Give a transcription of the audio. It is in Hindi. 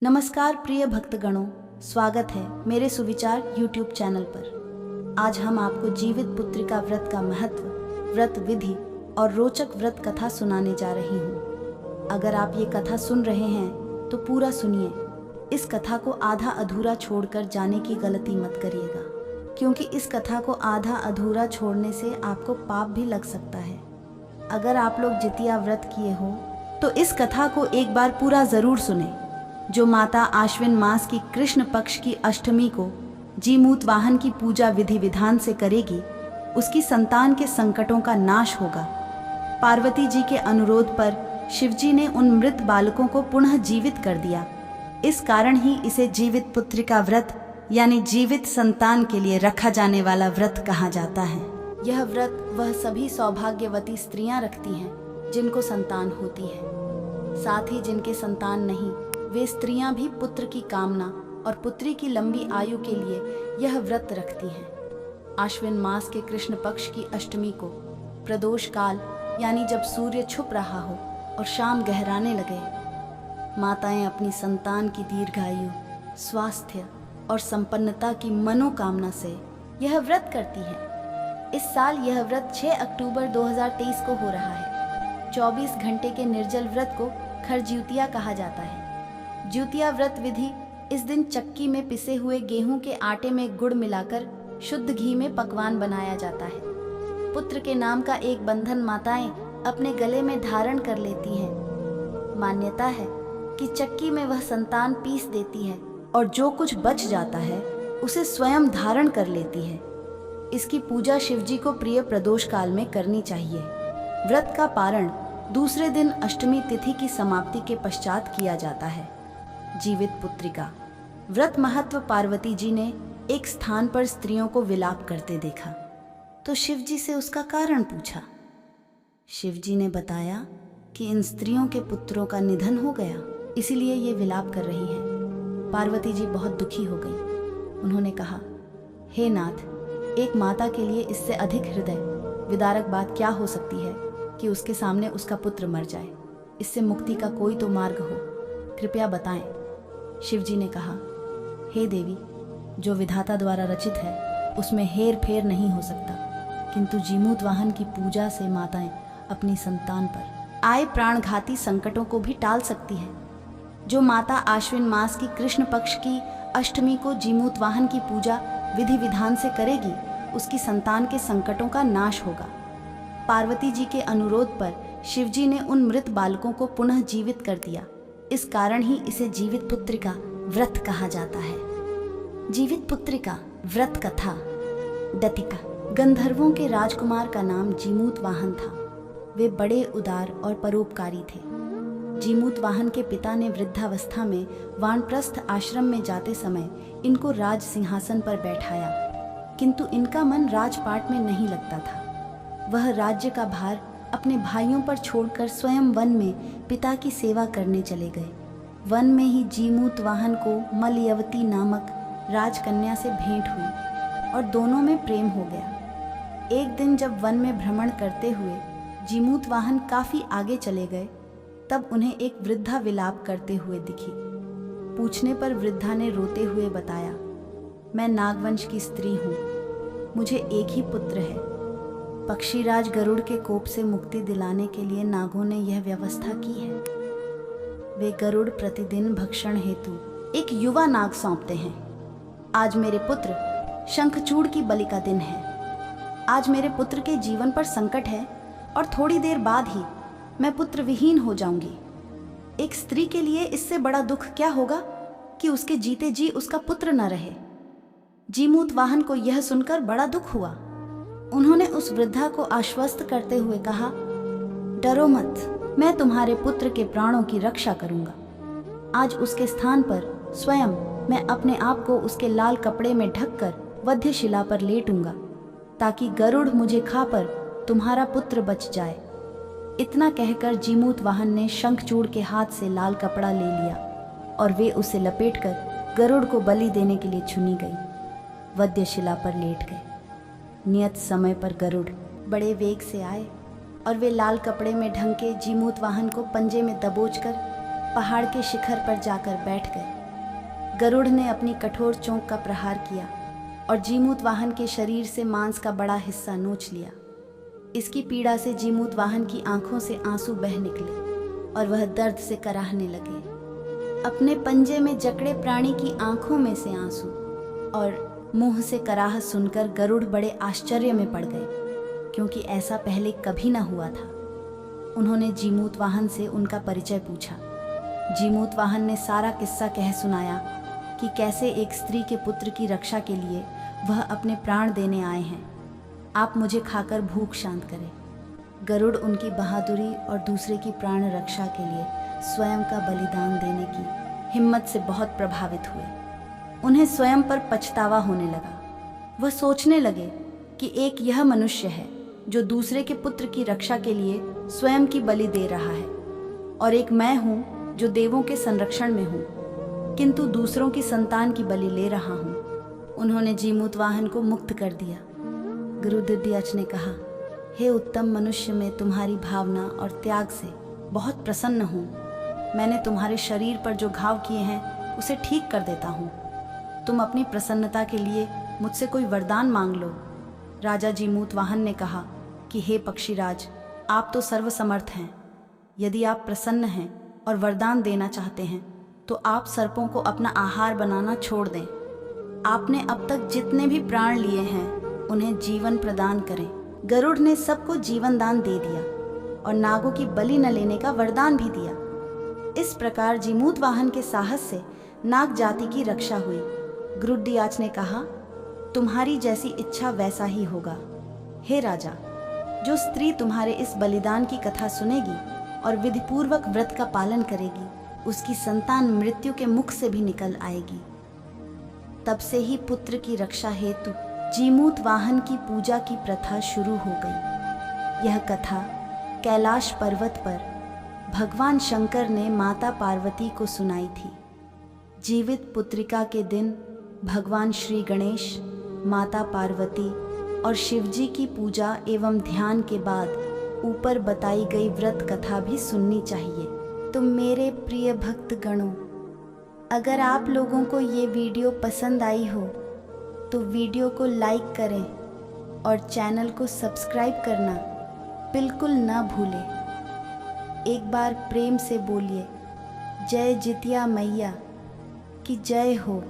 नमस्कार प्रिय भक्तगणों, स्वागत है मेरे सुविचार YouTube चैनल पर। आज हम आपको जीवित पुत्रिका व्रत का महत्व, व्रत विधि और रोचक व्रत कथा सुनाने जा रही हूँ। अगर आप ये कथा सुन रहे हैं तो पूरा सुनिए। इस कथा को आधा अधूरा छोड़कर जाने की गलती मत करिएगा, क्योंकि इस कथा को आधा अधूरा छोड़ने से आपको पाप भी लग सकता है। अगर आप लोग जितिया व्रत किए हो तो इस कथा को एक बार पूरा ज़रूर सुने। जो माता आश्विन मास की कृष्ण पक्ष की अष्टमी को जीमूत वाहन की पूजा विधि विधान से करेगी, उसकी संतान के संकटों का नाश होगा। पार्वती जी के अनुरोध पर शिवजी ने उन मृत बालकों को पुनः जीवित कर दिया। इस कारण ही इसे जीवित पुत्रिका व्रत यानी जीवित संतान के लिए रखा जाने वाला व्रत कहा जाता है। यह व्रत वह सभी सौभाग्यवती स्त्रियां रखती हैं जिनको संतान होती है। साथ ही जिनके संतान नहीं, वे स्त्रियां भी पुत्र की कामना और पुत्री की लंबी आयु के लिए यह व्रत रखती हैं। आश्विन मास के कृष्ण पक्ष की अष्टमी को प्रदोष काल यानी जब सूर्य छुप रहा हो और शाम गहराने लगे, माताएं अपनी संतान की दीर्घायु, स्वास्थ्य और संपन्नता की मनोकामना से यह व्रत करती हैं। इस साल यह व्रत 6 अक्टूबर 2023 को हो रहा है। 24 घंटे के निर्जल व्रत को खरज्यूतिया कहा जाता है। ज्यूतिया व्रत विधि इस दिन चक्की में पिसे हुए गेहूं के आटे में गुड़ मिलाकर शुद्ध घी में पकवान बनाया जाता है। पुत्र के नाम का एक बंधन माताएं अपने गले में धारण कर लेती हैं। मान्यता है कि चक्की में वह संतान पीस देती है और जो कुछ बच जाता है उसे स्वयं धारण कर लेती है। इसकी पूजा शिवजी को प्रिय प्रदोष काल में करनी चाहिए। व्रत का पारण दूसरे दिन अष्टमी तिथि की समाप्ति के पश्चात किया जाता है। जीवित पुत्रिका व्रत महत्व। पार्वती जी ने एक स्थान पर स्त्रियों को विलाप करते देखा तो शिवजी से उसका कारण पूछा। शिवजी ने बताया कि इन स्त्रियों के पुत्रों का निधन हो गया, इसीलिए ये विलाप कर रही हैं। पार्वती जी बहुत दुखी हो गई। उन्होंने कहा, हे नाथ, एक माता के लिए इससे अधिक हृदय विदारक बात क्या हो सकती है कि उसके सामने उसका पुत्र मर जाए। इससे मुक्ति का कोई तो मार्ग हो, कृपया बताएं। शिवजी ने कहा, हे देवी, जो विधाता द्वारा रचित है उसमें हेर फेर नहीं हो सकता, किंतु जीमूत वाहन की पूजा से माताएं अपनी संतान पर आए प्राणघाती संकटों को भी टाल सकती है। जो माता आश्विन मास की कृष्ण पक्ष की अष्टमी को जीमूत वाहन की पूजा विधि विधान से करेगी, उसकी संतान के संकटों का नाश होगा। पार्वती जी के अनुरोध पर शिवजी ने उन मृत बालकों को पुनः जीवित कर दिया। इस कारण ही इसे जीवित पुत्रिका व्रत कहा जाता है। जीवित पुत्रिका व्रत कथा। दतिका गंधर्वों के राजकुमार का नाम जीमूत वाहन था। वे बड़े उदार और परोपकारी थे। जीमूत वाहन के पिता ने वृद्धावस्था में वानप्रस्थ आश्रम में जाते समय इनको राज सिंहासन पर बैठाया, किंतु इनका मन राजपाट में नहीं लगता था। वह राज्य का भार अपने भाइयों पर छोड़कर स्वयं वन में पिता की सेवा करने चले गए। वन में ही जीमूत वाहन को मलयवती नामक राजकन्या से भेंट हुई और दोनों में प्रेम हो गया। एक दिन जब वन में भ्रमण करते हुए जीमूत वाहन काफी आगे चले गए, तब उन्हें एक वृद्धा विलाप करते हुए दिखी। पूछने पर वृद्धा ने रोते हुए बताया, मैं नागवंश की स्त्री हूँ, मुझे एक ही पुत्र है। पक्षीराज गरुड़ के कोप से मुक्ति दिलाने के लिए नागों ने यह व्यवस्था की है। वे गरुड़ प्रतिदिन भक्षण हेतु एक युवा नाग सौंपते हैं। आज मेरे पुत्र शंखचूड़ की बलि का दिन है। आज मेरे पुत्र के जीवन पर संकट है और थोड़ी देर बाद ही मैं पुत्र विहीन हो जाऊंगी। एक स्त्री के लिए इससे बड़ा दुख क्या होगा कि उसके जीते जी उसका पुत्र न रहे। जीमूत वाहन को यह सुनकर बड़ा दुख हुआ। उन्होंने उस वृद्धा को आश्वस्त करते हुए कहा, डरो मत, मैं तुम्हारे पुत्र के प्राणों की रक्षा करूंगा। आज उसके स्थान पर स्वयं मैं अपने आप को उसके लाल कपड़े में ढककर वध्यशिला पर लेटूंगा, ताकि गरुड़ मुझे खाकर तुम्हारा पुत्र बच जाए। इतना कहकर जीमूत वाहन ने शंखचूड़ के हाथ से लाल कपड़ा ले लिया और वे उसे लपेटकर गरुड़ को बलि देने के लिए चुनी गई। वध्यशिला पर लेट गए। नियत समय पर गरुड़ बड़े वेग से आए और वे लाल कपड़े में ढंके जीमूत वाहन को पंजे में दबोचकर पहाड़ के शिखर पर जाकर बैठ गए। गरुड़ ने अपनी कठोर चोंच का प्रहार किया और जीमूत वाहन के शरीर से मांस का बड़ा हिस्सा नोच लिया। इसकी पीड़ा से जीमूत वाहन की आंखों से आंसू बह निकले और वह दर्द से कराहने लगे। अपने पंजे में जकड़े प्राणी की आंखों में से आंसू और मुंह से कराह सुनकर गरुड़ बड़े आश्चर्य में पड़ गए, क्योंकि ऐसा पहले कभी न हुआ था। उन्होंने जीमूत वाहन से उनका परिचय पूछा। जीमूत वाहन ने सारा किस्सा कह सुनाया कि कैसे एक स्त्री के पुत्र की रक्षा के लिए वह अपने प्राण देने आए हैं। आप मुझे खाकर भूख शांत करें। गरुड़ उनकी बहादुरी और दूसरे की प्राण रक्षा के लिए स्वयं का बलिदान देने की हिम्मत से बहुत प्रभावित हुए। उन्हें स्वयं पर पछतावा होने लगा। वह सोचने लगे कि एक यह मनुष्य है जो दूसरे के पुत्र की रक्षा के लिए स्वयं की बलि दे रहा है, और एक मैं हूँ जो देवों के संरक्षण में हूँ, किंतु दूसरों की संतान की बलि ले रहा हूँ। उन्होंने जीमूत वाहन को मुक्त कर दिया। गुरु दिद्याच ने कहा, हे उत्तम मनुष्य, मैं तुम्हारी भावना और त्याग से बहुत प्रसन्न हूँ। मैंने तुम्हारे शरीर पर जो घाव किए हैं उसे ठीक कर देता हूँ। तुम अपनी प्रसन्नता के लिए मुझसे कोई वरदान मांग लो। राजा जीमूत वाहन ने कहा कि हे पक्षीराज, आप तो सर्वसमर्थ हैं। यदि आप प्रसन्न हैं और वरदान देना चाहते हैं तो आप सर्पों को अपना आहार बनाना छोड़ दें। आपने अब तक जितने भी प्राण लिए हैं उन्हें जीवन प्रदान करें। गरुड़ ने सबको जीवन दान दे दिया और नागों की बलि न लेने का वरदान भी दिया। इस प्रकार जीमूत वाहन के साहस से नाग जाति की रक्षा हुई। गरुड़दियाच ने कहा, तुम्हारी जैसी इच्छा वैसा ही होगा। हे राजा, जो स्त्री तुम्हारे इस बलिदान की कथा सुनेगी और विधिपूर्वक व्रत का पालन करेगी, उसकी संतान मृत्यु के मुख से भी निकल आएगी। तब से ही पुत्र की रक्षा हेतु जीमूत वाहन की पूजा की प्रथा शुरू हो गई। यह कथा कैलाश पर्वत पर भगवान शंकर ने माता पार्वती को सुनाई थी। जीवित पुत्रिका के दिन भगवान श्री गणेश, माता पार्वती और शिवजी की पूजा एवं ध्यान के बाद ऊपर बताई गई व्रत कथा भी सुननी चाहिए। तो मेरे प्रिय भक्त गणों, अगर आप लोगों को ये वीडियो पसंद आई हो तो वीडियो को लाइक करें और चैनल को सब्सक्राइब करना बिल्कुल ना भूलें। एक बार प्रेम से बोलिए, जय जितिया मैया की जय हो।